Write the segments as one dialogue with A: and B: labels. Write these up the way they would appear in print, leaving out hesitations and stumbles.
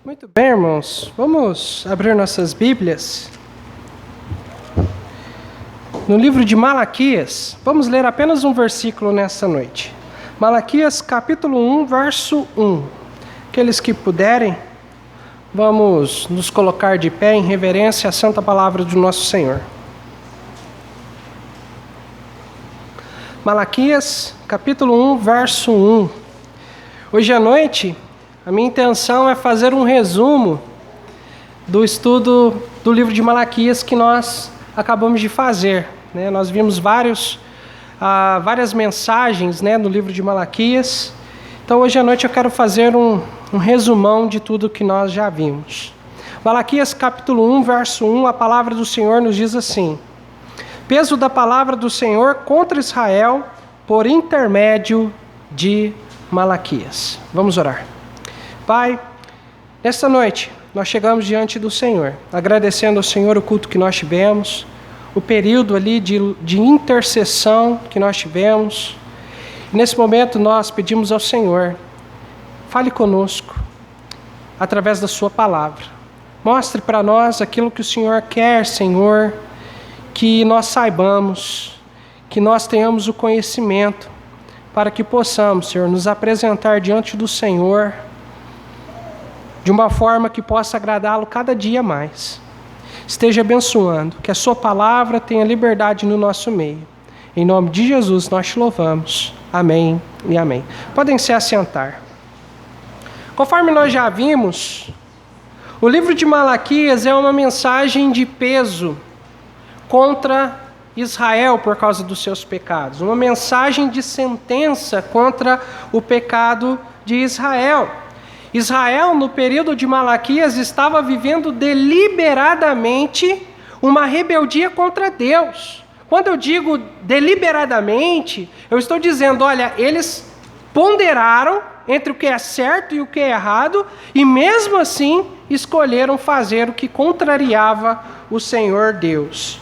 A: Muito bem, irmãos. Vamos abrir nossas Bíblias no livro de Malaquias. Vamos ler apenas um versículo nessa noite. Malaquias, capítulo 1, verso 1. Aqueles que puderem, vamos nos colocar de pé em reverência à santa palavra do nosso Senhor. Malaquias, capítulo 1, verso 1. Hoje à noite, a minha intenção é fazer um resumo do estudo do livro de Malaquias que nós acabamos de fazer. Nós vimos várias mensagens no livro de Malaquias. Então hoje à noite eu quero fazer um resumão de tudo que nós já vimos. Malaquias capítulo 1, verso 1, a palavra do Senhor nos diz assim: peso da palavra do Senhor contra Israel por intermédio de Malaquias. Vamos orar. Pai, nesta noite nós chegamos diante do Senhor, agradecendo ao Senhor o culto que nós tivemos, o período ali de intercessão que nós tivemos. E nesse momento nós pedimos ao Senhor, fale conosco através da sua palavra. Mostre para nós aquilo que o Senhor quer, Senhor, que nós saibamos, que nós tenhamos o conhecimento, para que possamos, Senhor, nos apresentar diante do Senhor de uma forma que possa agradá-lo cada dia mais. Esteja abençoando, que a sua palavra tenha liberdade no nosso meio. Em nome de Jesus nós te louvamos. Amém e amém. Podem se assentar. Conforme nós já vimos, o livro de Malaquias é uma mensagem de peso contra Israel por causa dos seus pecados. Uma mensagem de sentença contra o pecado de Israel. Israel, no período de Malaquias, estava vivendo deliberadamente uma rebeldia contra Deus. Quando eu digo deliberadamente, eu estou dizendo, olha, eles ponderaram entre o que é certo e o que é errado, e mesmo assim escolheram fazer o que contrariava o Senhor Deus.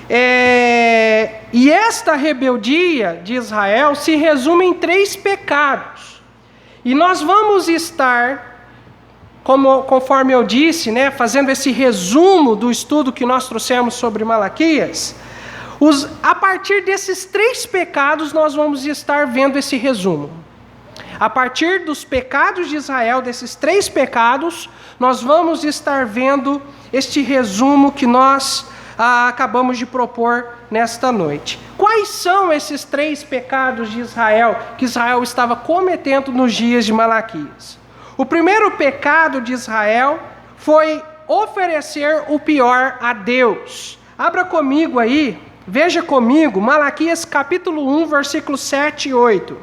A: E esta rebeldia de Israel se resume em 3 pecados. E nós vamos estar, conforme eu disse, fazendo esse resumo do estudo que nós trouxemos sobre Malaquias. A partir desses 3 pecados, nós vamos estar vendo esse resumo. A partir dos pecados de Israel, desses 3 pecados, nós vamos estar vendo este resumo que nós acabamos de propor nesta noite. Quais são esses 3 pecados de Israel que Israel estava cometendo nos dias de Malaquias? O primeiro pecado de Israel foi oferecer o pior a Deus. Abra comigo aí, veja comigo, Malaquias capítulo 1, versículos 7 e 8.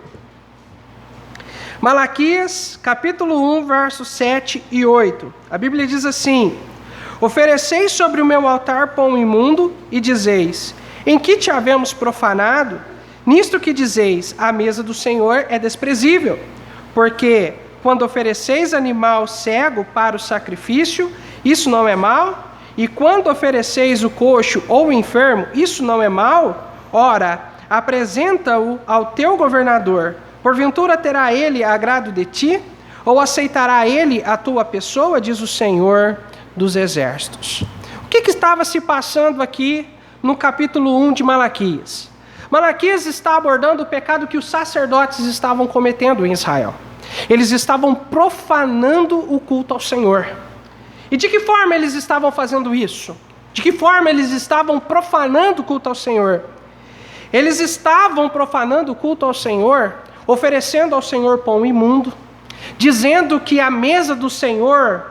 A: Malaquias capítulo 1, versos 7 e 8. A Bíblia diz assim: ofereceis sobre o meu altar pão imundo e dizeis: em que te havemos profanado? Nisto que dizeis, a mesa do Senhor é desprezível. Porque quando ofereceis animal cego para o sacrifício, isso não é mal? E quando ofereceis o coxo ou o enfermo, isso não é mal? Ora, apresenta-o ao teu governador. Porventura terá ele agrado de ti? Ou aceitará ele a tua pessoa, diz o Senhor dos exércitos. O que estava se passando aqui no capítulo 1 de Malaquias? Malaquias está abordando o pecado que os sacerdotes estavam cometendo em Israel. Eles estavam profanando o culto ao Senhor. E de que forma eles estavam fazendo isso? De que forma eles estavam profanando o culto ao Senhor? Eles estavam profanando o culto ao Senhor, oferecendo ao Senhor pão imundo, dizendo que a mesa do Senhor,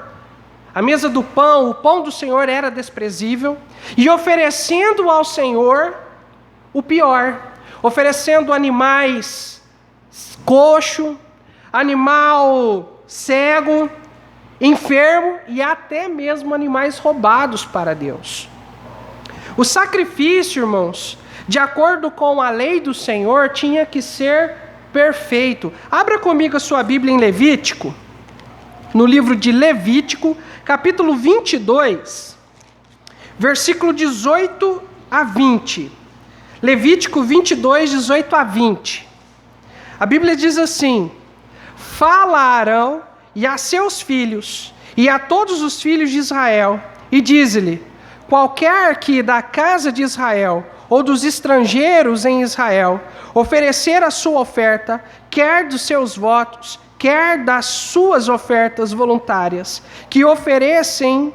A: a mesa do pão, o pão do Senhor era desprezível, e oferecendo ao Senhor o pior, oferecendo animais coxo, animal cego, enfermo e até mesmo animais roubados para Deus. O sacrifício, irmãos, de acordo com a lei do Senhor, tinha que ser perfeito. Abra comigo a sua Bíblia em Levítico, no livro de Levítico, capítulo 22, versículo 18 a 20. Levítico 22, 18 a 20. A Bíblia diz assim: fala a Arão e a seus filhos, e a todos os filhos de Israel, e diz-lhe: qualquer que da casa de Israel, ou dos estrangeiros em Israel, oferecer a sua oferta, quer dos seus votos, quer das suas ofertas voluntárias, que oferecem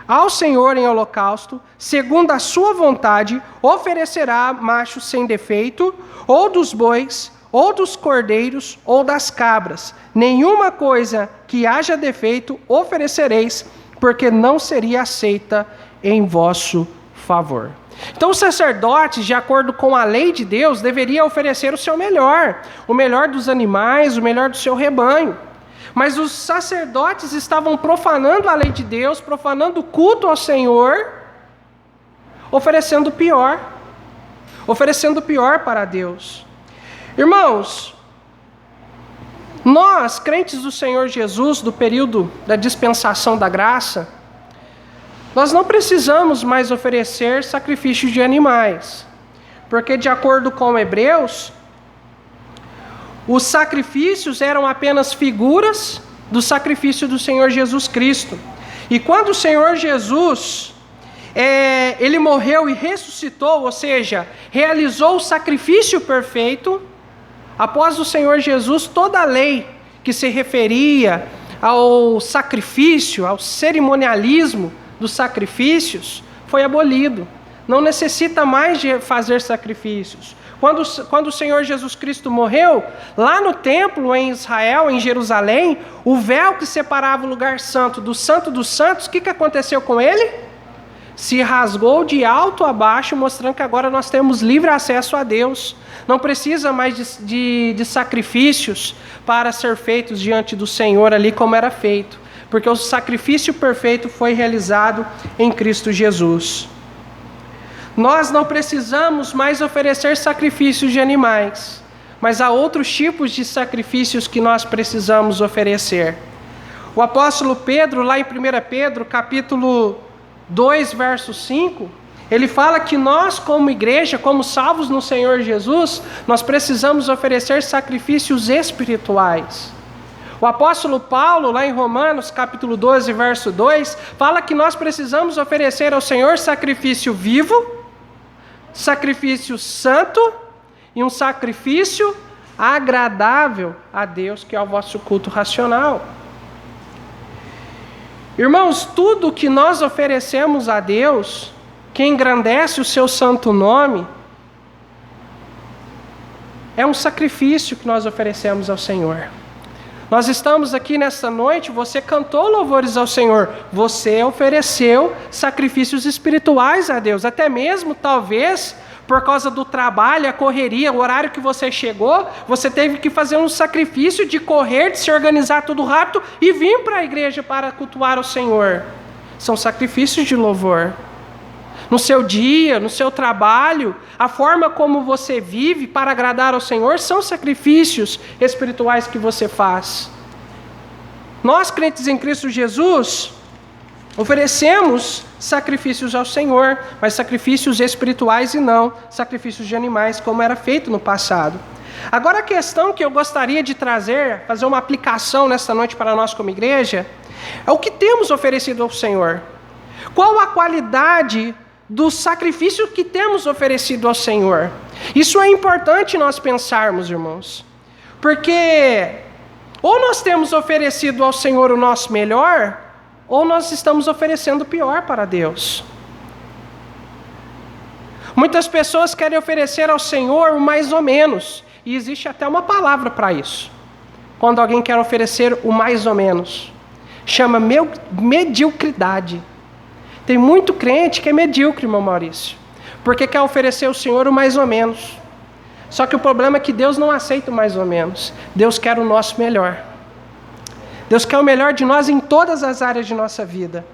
A: ao Senhor em holocausto, segundo a sua vontade, oferecerá macho sem defeito, ou dos bois, ou dos cordeiros, ou das cabras. Nenhuma coisa que haja defeito oferecereis, porque não seria aceita em vosso favor. Então, os sacerdotes, de acordo com a lei de Deus, deveriam oferecer o seu melhor, o melhor dos animais, o melhor do seu rebanho. Mas os sacerdotes estavam profanando a lei de Deus, profanando o culto ao Senhor, oferecendo o pior para Deus. Irmãos, nós, crentes do Senhor Jesus, do período da dispensação da graça, nós não precisamos mais oferecer sacrifícios de animais, porque de acordo com Hebreus, os sacrifícios eram apenas figuras do sacrifício do Senhor Jesus Cristo. E quando o Senhor Jesus, ele morreu e ressuscitou, ou seja, realizou o sacrifício perfeito, após o Senhor Jesus, toda a lei que se referia ao sacrifício, ao cerimonialismo dos sacrifícios, foi abolido. Não necessita mais de fazer sacrifícios. Quando o Senhor Jesus Cristo morreu, lá no templo em Israel, em Jerusalém, o véu que separava o lugar santo dos santos, o que aconteceu com ele? Se rasgou de alto a baixo, mostrando que agora nós temos livre acesso a Deus. Não precisa mais de sacrifícios para ser feitos diante do Senhor ali como era feito, porque o sacrifício perfeito foi realizado em Cristo Jesus. Nós não precisamos mais oferecer sacrifícios de animais, mas há outros tipos de sacrifícios que nós precisamos oferecer. O apóstolo Pedro, lá em 1 Pedro, capítulo 2, verso 5, ele fala que nós, como igreja, como salvos no Senhor Jesus, nós precisamos oferecer sacrifícios espirituais. O apóstolo Paulo, lá em Romanos, capítulo 12, verso 2, fala que nós precisamos oferecer ao Senhor sacrifício vivo, sacrifício santo e um sacrifício agradável a Deus, que é o vosso culto racional. Irmãos, tudo que nós oferecemos a Deus, que engrandece o seu santo nome, é um sacrifício que nós oferecemos ao Senhor. Nós estamos aqui nesta noite, você cantou louvores ao Senhor, você ofereceu sacrifícios espirituais a Deus, até mesmo, talvez, por causa do trabalho, a correria, o horário que você chegou, você teve que fazer um sacrifício de correr, de se organizar tudo rápido e vir para a igreja para cultuar o Senhor. São sacrifícios de louvor. No seu dia, no seu trabalho, a forma como você vive para agradar ao Senhor são sacrifícios espirituais que você faz. Nós, crentes em Cristo Jesus, oferecemos sacrifícios ao Senhor, mas sacrifícios espirituais e não sacrifícios de animais, como era feito no passado. Agora a questão que eu gostaria de trazer, fazer uma aplicação nesta noite para nós como igreja, é o que temos oferecido ao Senhor. Qual a qualidade do sacrifício que temos oferecido ao Senhor? Isso é importante nós pensarmos, irmãos, porque ou nós temos oferecido ao Senhor o nosso melhor, ou nós estamos oferecendo o pior para Deus. Muitas pessoas querem oferecer ao Senhor o mais ou menos, e existe até uma palavra para isso. Quando alguém quer oferecer o mais ou menos, chama mediocridade. Tem muito crente que é medíocre, irmão Maurício, porque quer oferecer ao Senhor o mais ou menos. Só que o problema é que Deus não aceita o mais ou menos. Deus quer o nosso melhor. Deus quer o melhor de nós em todas as áreas de nossa vida.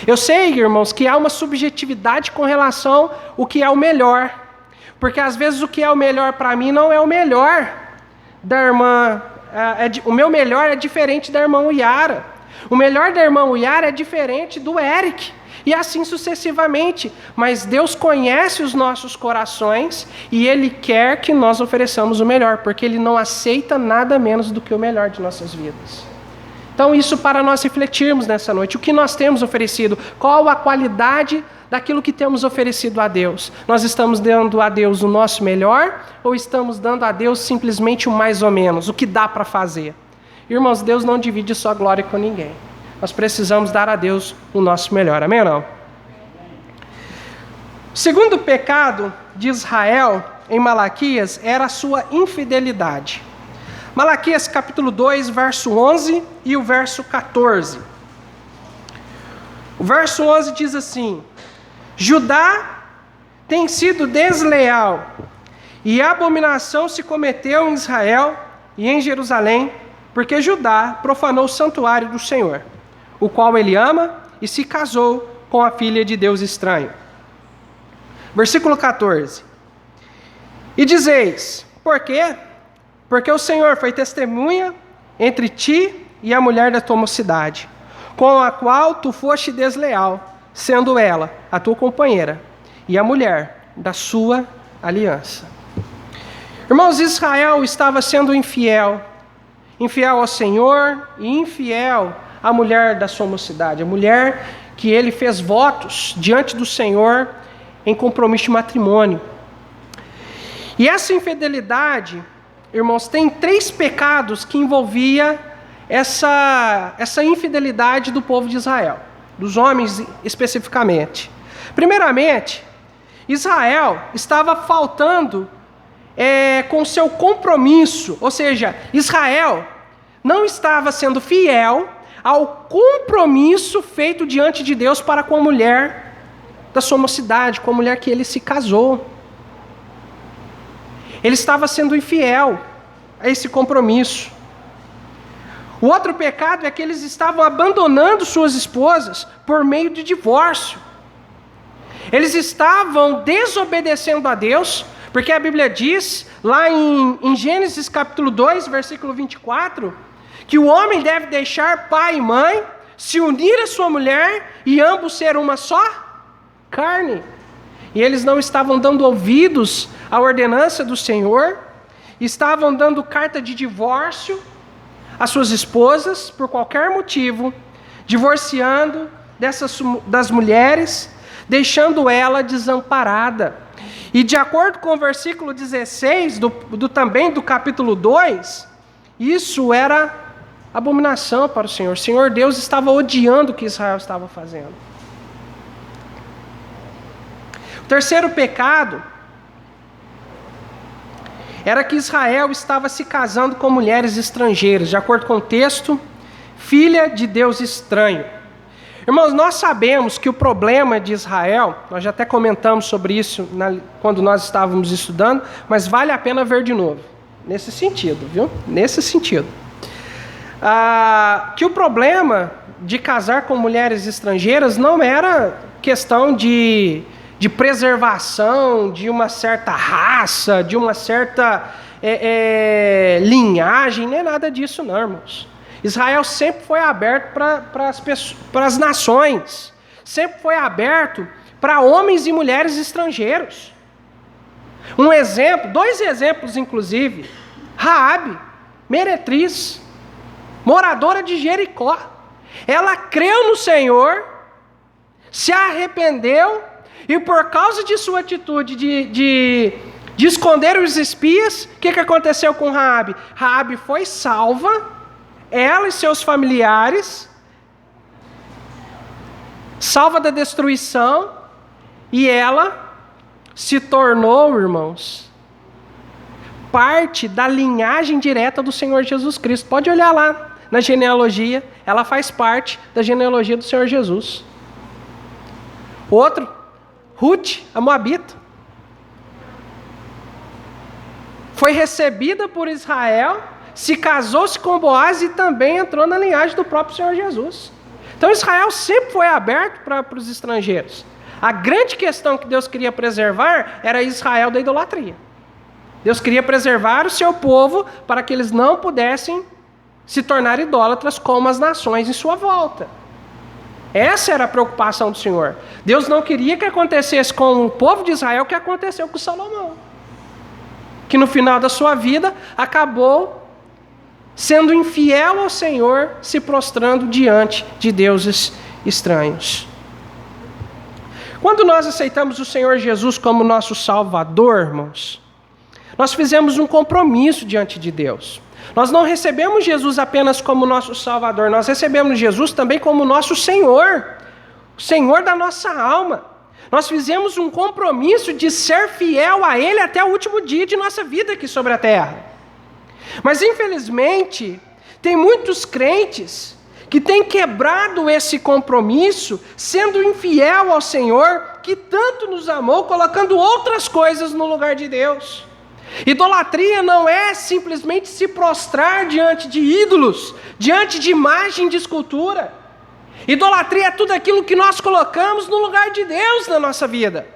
A: Eu sei, irmãos, que há uma subjetividade com relação ao que é o melhor. Porque às vezes o que é o melhor para mim não é o melhor da irmã. O meu melhor é diferente da irmã Yara. O melhor da irmã Uyara é diferente do Eric. E assim sucessivamente. Mas Deus conhece os nossos corações e Ele quer que nós ofereçamos o melhor, porque Ele não aceita nada menos do que o melhor de nossas vidas. Então isso para nós refletirmos nessa noite. O que nós temos oferecido? Qual a qualidade daquilo que temos oferecido a Deus? Nós estamos dando a Deus o nosso melhor ou estamos dando a Deus simplesmente o mais ou menos, o que dá para fazer? Irmãos, Deus não divide sua glória com ninguém. Nós precisamos dar a Deus o nosso melhor. Amém ou não? O segundo pecado de Israel em Malaquias era a sua infidelidade. Malaquias capítulo 2, verso 11 e o verso 14. O verso 11 diz assim: Judá tem sido desleal, e abominação se cometeu em Israel e em Jerusalém, porque Judá profanou o santuário do Senhor, o qual ele ama, e se casou com a filha de Deus estranho. Versículo 14. E dizeis, por quê? Porque o Senhor foi testemunha entre ti e a mulher da tua mocidade, com a qual tu foste desleal, sendo ela a tua companheira e a mulher da sua aliança. Irmãos, Israel estava sendo infiel ao Senhor e infiel à mulher da sua mocidade, a mulher que ele fez votos diante do Senhor em compromisso de matrimônio. E essa infidelidade, irmãos, tem 3 pecados que envolvia essa infidelidade do povo de Israel, dos homens especificamente. Primeiramente, Israel estava faltando com seu compromisso, ou seja, Israel não estava sendo fiel ao compromisso feito diante de Deus para com a mulher da sua mocidade, com a mulher que ele se casou. Ele estava sendo infiel a esse compromisso. O outro pecado é que eles estavam abandonando suas esposas por meio de divórcio. Eles estavam desobedecendo a Deus, porque a Bíblia diz, lá em Gênesis capítulo 2, versículo 24, que o homem deve deixar pai e mãe, se unir à sua mulher e ambos ser uma só carne. E eles não estavam dando ouvidos à ordenança do Senhor, estavam dando carta de divórcio às suas esposas por qualquer motivo, divorciando das mulheres, deixando ela desamparada. E de acordo com o versículo 16 também do capítulo 2, isso era abominação para o Senhor. O Senhor Deus estava odiando o que Israel estava fazendo. O terceiro pecado era que Israel estava se casando com mulheres estrangeiras, de acordo com o texto, filha de Deus estranho. Irmãos, nós sabemos que o problema de Israel, nós já até comentamos sobre isso quando nós estávamos estudando, mas vale a pena ver de novo, nesse sentido, viu? Nesse sentido. Que o problema de casar com mulheres estrangeiras não era questão de preservação de uma certa raça, de uma certa linhagem, nem nada disso não, irmãos. Israel sempre foi aberto para as nações, sempre foi aberto para homens e mulheres estrangeiros. Um exemplo, 2 exemplos inclusive, Raabe, meretriz, moradora de Jericó. Ela creu no Senhor, se arrependeu, e por causa de sua atitude de esconder os espias, o que aconteceu com Raabe? Raabe foi salva, ela e seus familiares, salva da destruição, e ela se tornou, irmãos, parte da linhagem direta do Senhor Jesus Cristo. Pode olhar lá na genealogia, ela faz parte da genealogia do Senhor Jesus. Outro, Ruth, a Moabita, foi recebida por Israel, se casou-se com Boaz e também entrou na linhagem do próprio Senhor Jesus. Então Israel sempre foi aberto para os estrangeiros. A grande questão que Deus queria preservar era Israel da idolatria. Deus queria preservar o seu povo para que eles não pudessem se tornar idólatras como as nações em sua volta. Essa era a preocupação do Senhor. Deus não queria que acontecesse com o povo de Israel o que aconteceu com Salomão, que no final da sua vida acabou sendo infiel ao Senhor, se prostrando diante de deuses estranhos. Quando nós aceitamos o Senhor Jesus como nosso Salvador, irmãos, nós fizemos um compromisso diante de Deus. Nós não recebemos Jesus apenas como nosso Salvador, nós recebemos Jesus também como nosso Senhor, o Senhor da nossa alma. Nós fizemos um compromisso de ser fiel a Ele até o último dia de nossa vida aqui sobre a terra. Mas infelizmente, tem muitos crentes que têm quebrado esse compromisso, sendo infiel ao Senhor, que tanto nos amou, colocando outras coisas no lugar de Deus. Idolatria não é simplesmente se prostrar diante de ídolos, diante de imagem de escultura. Idolatria é tudo aquilo que nós colocamos no lugar de Deus na nossa vida.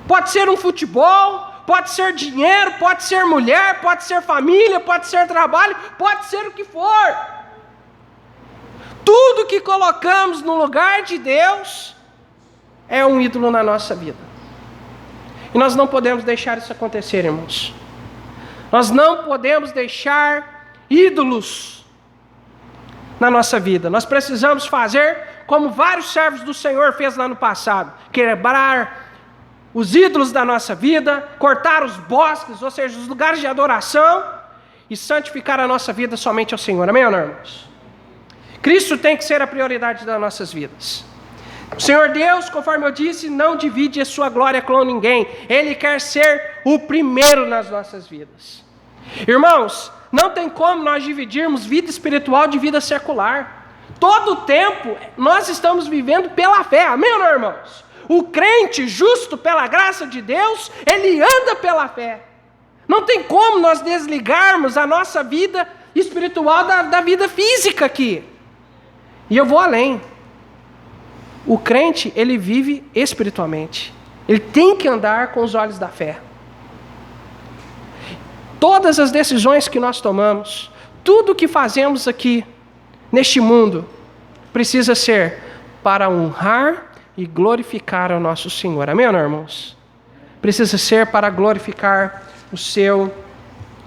A: Pode ser um futebol, pode ser dinheiro, pode ser mulher, pode ser família, pode ser trabalho, pode ser o que for. Tudo que colocamos no lugar de Deus é um ídolo na nossa vida. E nós não podemos deixar isso acontecer, irmãos. Nós não podemos deixar ídolos na nossa vida. Nós precisamos fazer como vários servos do Senhor fez lá no passado. Quebrar os ídolos da nossa vida, cortar os bosques, ou seja, os lugares de adoração, e santificar a nossa vida somente ao Senhor. Amém, irmãos? Cristo tem que ser a prioridade das nossas vidas. O Senhor Deus, conforme eu disse, não divide a sua glória com ninguém. Ele quer ser o primeiro nas nossas vidas. Irmãos, não tem como nós dividirmos vida espiritual de vida secular. Todo o tempo nós estamos vivendo pela fé. Amém, irmãos? O crente justo pela graça de Deus, ele anda pela fé. Não tem como nós desligarmos a nossa vida espiritual da vida física aqui. E eu vou além. O crente, ele vive espiritualmente. Ele tem que andar com os olhos da fé. Todas as decisões que nós tomamos, tudo que fazemos aqui, neste mundo, precisa ser para honrar e glorificar ao nosso Senhor. Amém, irmãos? Precisa ser para glorificar o seu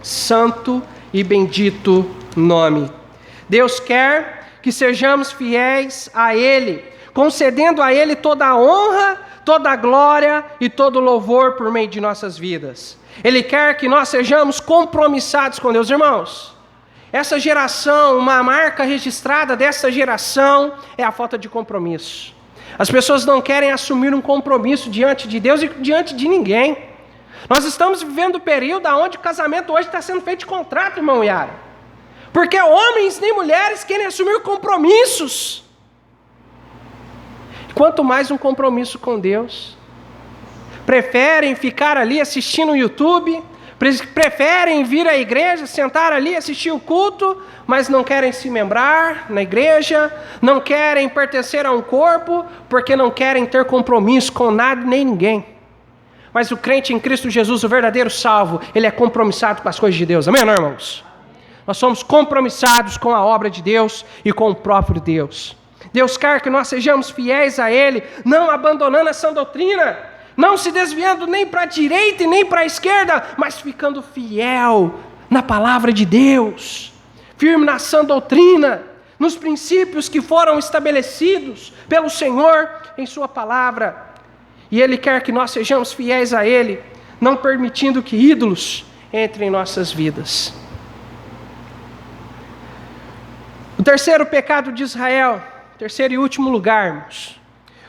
A: santo e bendito nome. Deus quer que sejamos fiéis a Ele, concedendo a Ele toda a honra, toda a glória e todo o louvor por meio de nossas vidas. Ele quer que nós sejamos compromissados com Deus. Irmãos, essa geração, uma marca registrada dessa geração é a falta de compromisso. As pessoas não querem assumir um compromisso diante de Deus e diante de ninguém. Nós estamos vivendo um período onde o casamento hoje está sendo feito de contrato, irmão Yara. Porque homens nem mulheres querem assumir compromissos. Quanto mais um compromisso com Deus. Preferem ficar ali assistindo o YouTube, preferem vir à igreja, sentar ali, assistir o culto, mas não querem se membrar na igreja, não querem pertencer a um corpo, porque não querem ter compromisso com nada nem ninguém. Mas o crente em Cristo Jesus, o verdadeiro salvo, ele é compromissado com as coisas de Deus. Amém, irmãos? Nós somos compromissados com a obra de Deus e com o próprio Deus. Deus quer que nós sejamos fiéis a Ele, não abandonando essa doutrina, não se desviando nem para a direita e nem para a esquerda, mas ficando fiel na palavra de Deus, firme na sã doutrina, nos princípios que foram estabelecidos pelo Senhor em sua palavra. E Ele quer que nós sejamos fiéis a Ele, não permitindo que ídolos entrem em nossas vidas. O terceiro pecado de Israel, terceiro e último lugar, irmãos.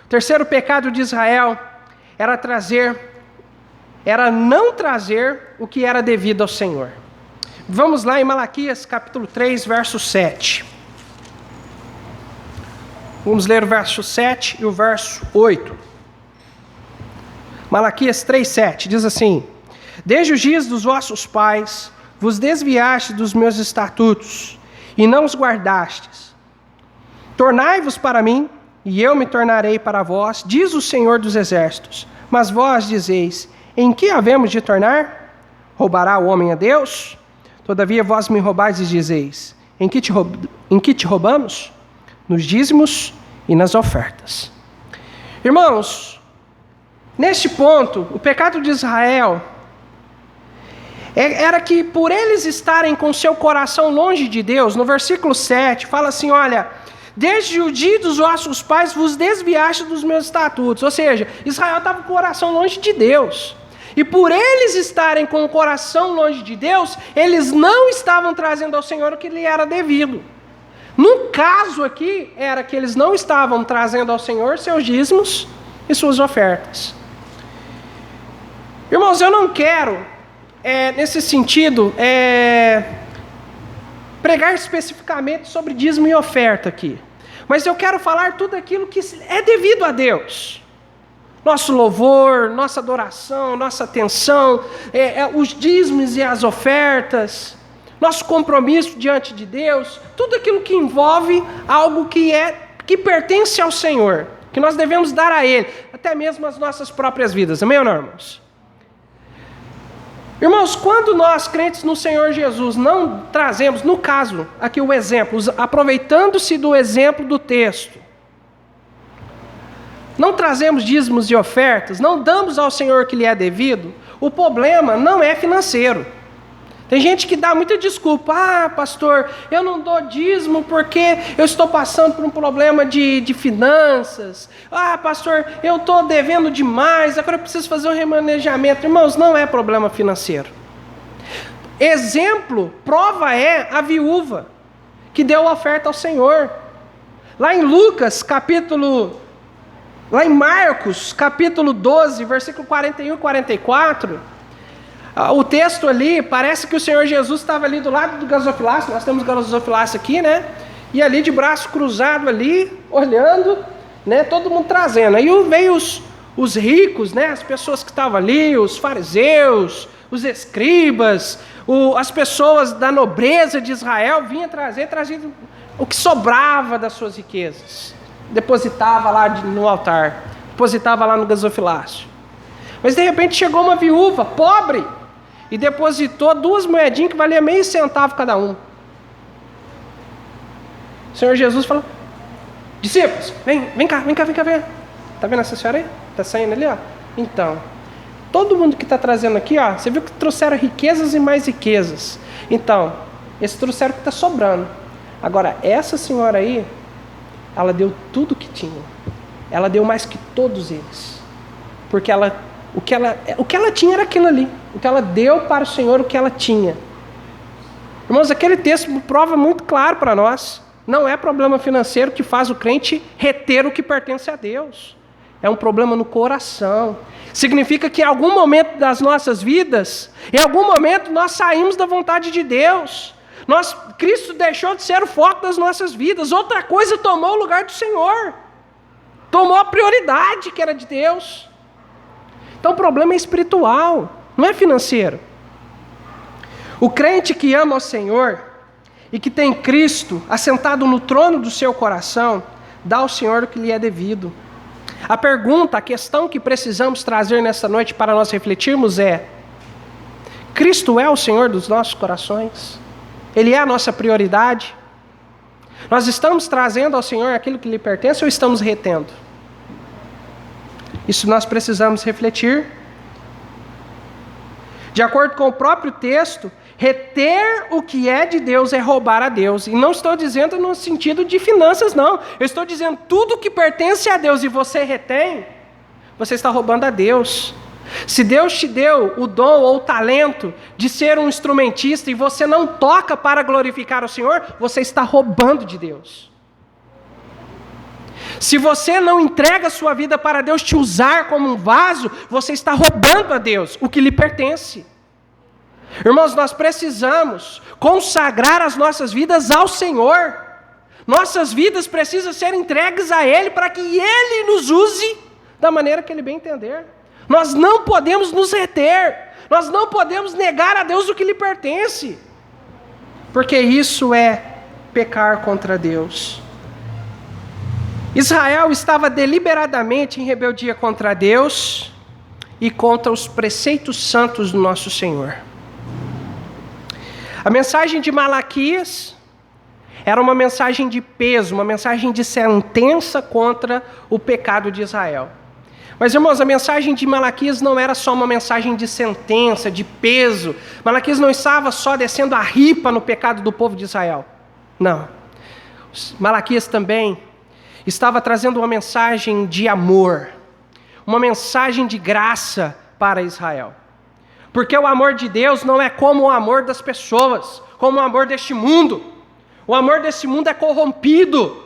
A: O terceiro pecado de Israel era não trazer o que era devido ao Senhor. Vamos lá em Malaquias capítulo 3, verso 7. Vamos ler o verso 7 e o verso 8. Malaquias 3, 7 diz assim: Desde os dias dos vossos pais vos desviaste dos meus estatutos e não os guardastes. Tornai-vos para mim, e eu me tornarei para vós, diz o Senhor dos Exércitos. Mas vós dizeis, em que havemos de tornar? Roubará o homem a Deus? Todavia vós me roubais e dizeis, em que te roubamos? Nos dízimos e nas ofertas. Irmãos, neste ponto, o pecado de Israel era que por eles estarem com seu coração longe de Deus, no versículo 7, fala assim, olha, desde o dia dos vossos pais vos desviaste dos meus estatutos. Ou seja, Israel estava com o coração longe de Deus. E por eles estarem com o coração longe de Deus, eles não estavam trazendo ao Senhor o que lhe era devido. No caso aqui, era que eles não estavam trazendo ao Senhor seus dízimos e suas ofertas. Irmãos, eu não quero, nesse sentido, pregar especificamente sobre dízimo e oferta aqui. Mas eu quero falar tudo aquilo que é devido a Deus. Nosso louvor, nossa adoração, nossa atenção, os dízimos e as ofertas, nosso compromisso diante de Deus, tudo aquilo que envolve algo que pertence ao Senhor, que nós devemos dar a Ele, até mesmo as nossas próprias vidas. Amém ou não, irmãos? Irmãos, quando nós, crentes no Senhor Jesus, não trazemos, no caso, aqui o exemplo, aproveitando-se do exemplo do texto, não trazemos dízimos e ofertas, não damos ao Senhor o que lhe é devido, o problema não é financeiro. Tem gente que dá muita desculpa. Ah, pastor, eu não dou dízimo porque eu estou passando por um problema de finanças. Ah, pastor, eu estou devendo demais, agora eu preciso fazer um remanejamento. Irmãos, não é problema financeiro. Exemplo, prova é a viúva que deu a oferta ao Senhor. Lá em Lá em Marcos, capítulo 12, versículo 41 e 44, o texto ali, parece que o Senhor Jesus estava ali do lado do gasofilácio, nós temos gasofilácio aqui, né? E ali de braço cruzado ali, olhando, né? Todo mundo trazendo. Aí veio os ricos, né? As pessoas que estavam ali, os fariseus, os escribas, as pessoas da nobreza de Israel vinham traziam o que sobrava das suas riquezas. Depositava lá no altar, depositava lá no gasofilácio. Mas de repente chegou uma viúva, pobre, e depositou 2 moedinhas que valia meio centavo cada um. O Senhor Jesus falou, discípulos, vem cá. Está vendo essa senhora aí? Está saindo ali, ó. Então, todo mundo que está trazendo aqui, ó, você viu que trouxeram riquezas e mais riquezas. Então, eles trouxeram o que está sobrando. Agora, essa senhora aí, ela deu tudo que tinha. Ela deu mais que todos eles. Porque o que ela tinha era aquilo ali. O que ela deu para o Senhor, o que ela tinha. Irmãos, aquele texto prova muito claro para nós. Não é problema financeiro que faz o crente reter o que pertence a Deus. É um problema no coração. Significa que em algum momento das nossas vidas, em algum momento nós saímos da vontade de Deus. Cristo deixou de ser o foco das nossas vidas. Outra coisa tomou o lugar do Senhor. Tomou a prioridade que era de Deus. Então o problema é espiritual, não é financeiro. O crente que ama ao Senhor e que tem Cristo assentado no trono do seu coração, dá ao Senhor o que lhe é devido. A questão que precisamos trazer nessa noite para nós refletirmos é: Cristo é o Senhor dos nossos corações? Ele é a nossa prioridade? Nós estamos trazendo ao Senhor aquilo que lhe pertence ou estamos retendo? Isso nós precisamos refletir. De acordo com o próprio texto, reter o que é de Deus é roubar a Deus. E não estou dizendo no sentido de finanças, não. Eu estou dizendo tudo que pertence a Deus e você retém, você está roubando a Deus. Se Deus te deu o dom ou o talento de ser um instrumentista e você não toca para glorificar o Senhor, você está roubando de Deus. Se você não entrega a sua vida para Deus te usar como um vaso, você está roubando a Deus o que lhe pertence. Irmãos, nós precisamos consagrar as nossas vidas ao Senhor. Nossas vidas precisam ser entregues a Ele para que Ele nos use da maneira que Ele bem entender. Nós não podemos nos reter, nós não podemos negar a Deus o que lhe pertence, porque isso é pecar contra Deus. Israel estava deliberadamente em rebeldia contra Deus e contra os preceitos santos do nosso Senhor. A mensagem de Malaquias era uma mensagem de peso, uma mensagem de sentença contra o pecado de Israel. Mas, irmãos, a mensagem de Malaquias não era só uma mensagem de sentença, de peso. Malaquias não estava só descendo a ripa no pecado do povo de Israel. Não. Malaquias também estava trazendo uma mensagem de amor, uma mensagem de graça para Israel. Porque o amor de Deus não é como o amor das pessoas, como o amor deste mundo. O amor desse mundo é corrompido,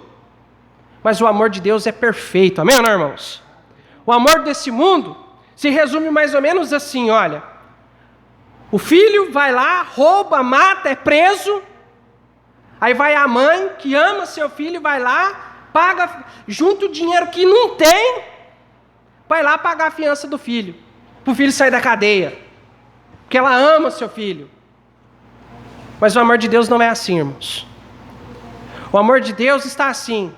A: mas o amor de Deus é perfeito. Amém, não, irmãos? O amor desse mundo se resume mais ou menos assim, olha. O filho vai lá, rouba, mata, é preso. Aí vai a mãe que ama seu filho, vai lá, paga, junta o dinheiro que não tem, vai lá pagar a fiança do filho, para o filho sair da cadeia. Porque ela ama seu filho. Mas o amor de Deus não é assim, irmãos. O amor de Deus está assim.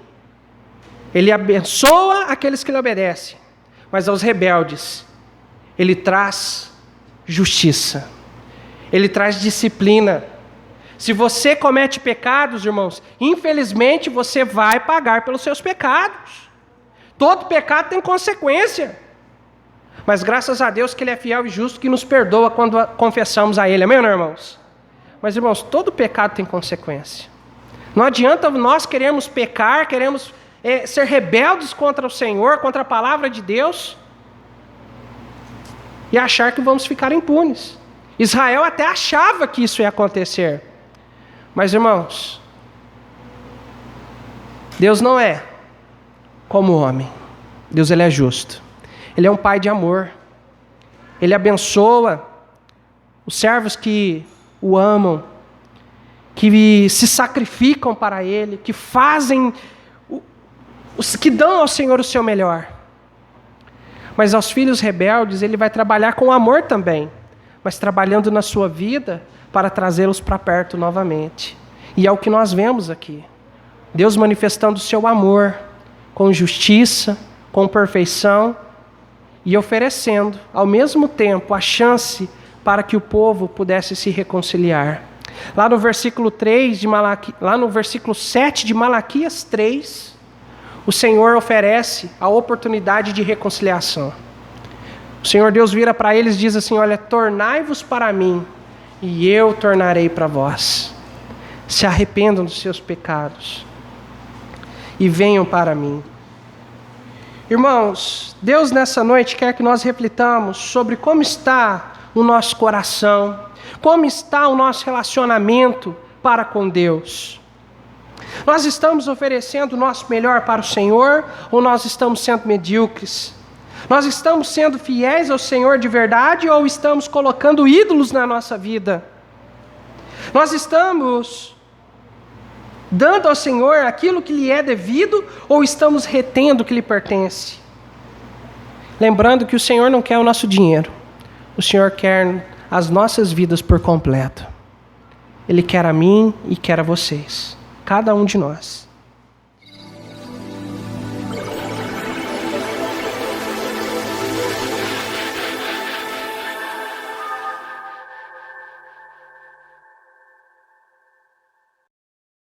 A: Ele abençoa aqueles que lhe obedecem, mas aos rebeldes, ele traz justiça. Ele traz disciplina. Se você comete pecados, irmãos, infelizmente você vai pagar pelos seus pecados. Todo pecado tem consequência. Mas graças a Deus que Ele é fiel e justo, que nos perdoa quando confessamos a Ele. Amém, irmãos? Mas, irmãos, todo pecado tem consequência. Não adianta nós queremos pecar, queremos ser rebeldes contra o Senhor, contra a palavra de Deus, e achar que vamos ficar impunes. Israel até achava que isso ia acontecer. Mas, irmãos, Deus não é como o homem. Deus, Ele é justo. Ele é um pai de amor. Ele abençoa os servos que o amam, que se sacrificam para Ele, que fazem, que dão ao Senhor o seu melhor. Mas aos filhos rebeldes, Ele vai trabalhar com amor também, mas trabalhando na sua vida para trazê-los para perto novamente. E é o que nós vemos aqui. Deus manifestando o seu amor com justiça, com perfeição, e oferecendo, ao mesmo tempo, a chance para que o povo pudesse se reconciliar. Lá no versículo 7 de Malaquias 3, o Senhor oferece a oportunidade de reconciliação. O Senhor Deus vira para eles e diz assim, olha, tornai-vos para mim, e eu tornarei para vós. Se arrependam dos seus pecados, e venham para mim. Irmãos, Deus nessa noite quer que nós reflitamos sobre como está o nosso coração, como está o nosso relacionamento para com Deus. Nós estamos oferecendo o nosso melhor para o Senhor ou nós estamos sendo medíocres? Nós estamos sendo fiéis ao Senhor de verdade ou estamos colocando ídolos na nossa vida? Nós estamos dando ao Senhor aquilo que lhe é devido ou estamos retendo o que lhe pertence? Lembrando que o Senhor não quer o nosso dinheiro. O Senhor quer as nossas vidas por completo. Ele quer a mim e quer a vocês. Cada um de nós.